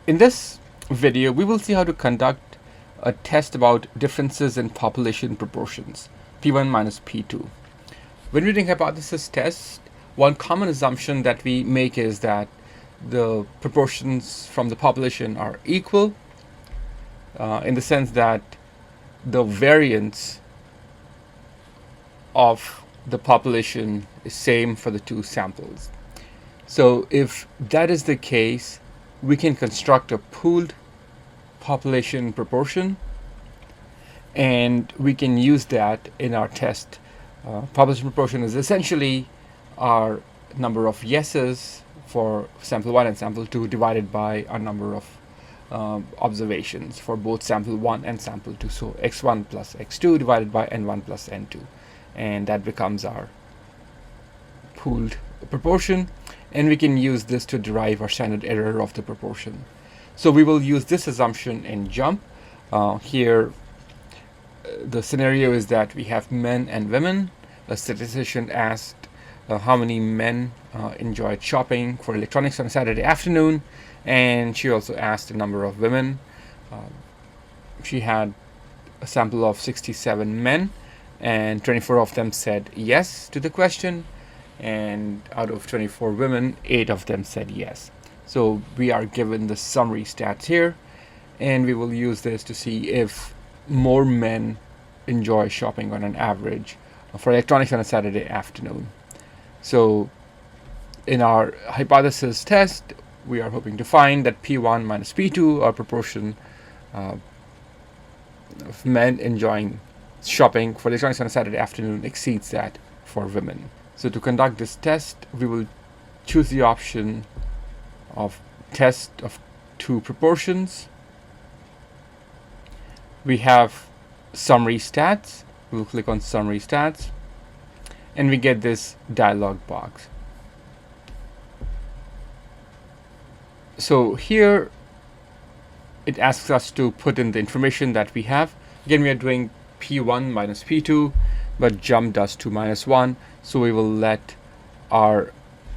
In this video, we will see how to conduct a test about differences in population proportions, P1 minus P2. When we're doing hypothesis tests, one common assumption that we make is that the proportions from the population are equal, in the sense that the variance of the population is same for the two samples. So if that is the case, we can construct a pooled population proportion, and we can use that in our test. Population proportion is essentially our number of yeses for sample 1 and sample 2 divided by our number of observations for both sample 1 and sample 2. So x1 plus x2 divided by n1 plus n2, and that becomes our pooled proportion, and we can use this to derive our standard error of the proportion. So we will use this assumption in JMP. Here the scenario is that we have men and women. A statistician asked how many men enjoyed shopping for electronics on a Saturday afternoon, and she also asked a number of women. She had a sample of 67 men, and 24 of them said yes to the question, and out of 24 women, 8 of them said yes. So we are given the summary stats here, and we will use this to see if more men enjoy shopping on an average for electronics on a Saturday afternoon. So in our hypothesis test, we are hoping to find that P1 minus P2, our proportion of men enjoying shopping for electronics on a Saturday afternoon, exceeds that for women. So to conduct this test, we will choose the option of test of two proportions. We have summary stats. We will click on summary stats, and we get this dialog box. So here it asks us to put in the information that we have. Again, we are doing P1 minus P2, but JMP does 2 minus 1. So we will let our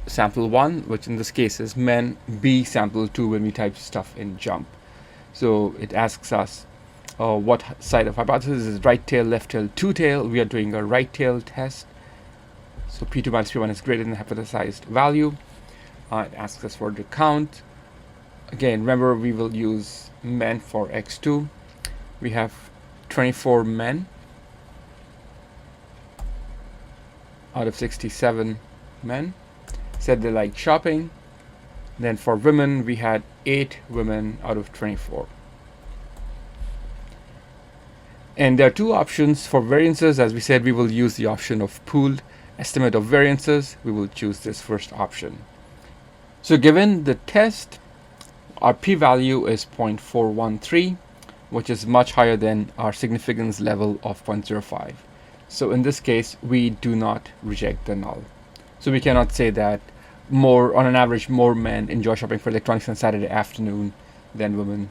sample 1, which in this case is men, be sample 2 when we type stuff in JMP. So it asks us what side of hypothesis is right tail, left tail, two tail. We are doing a right tail test. So P2 minus P1 is greater than the hypothesized value. It asks us for the count. Again, remember, we will use men for x2. We have 24 men out of 67 men said they like shopping. Then for women, we had 8 women out of 24. And there are two options for variances. As we said, we will use the option of pooled estimate of variances. We will choose this first option. So given the test, our p-value is 0.413, which is much higher than our significance level of 0.05. So in this case, we do not reject the null. So we cannot say that on an average, more men enjoy shopping for electronics on Saturday afternoon than women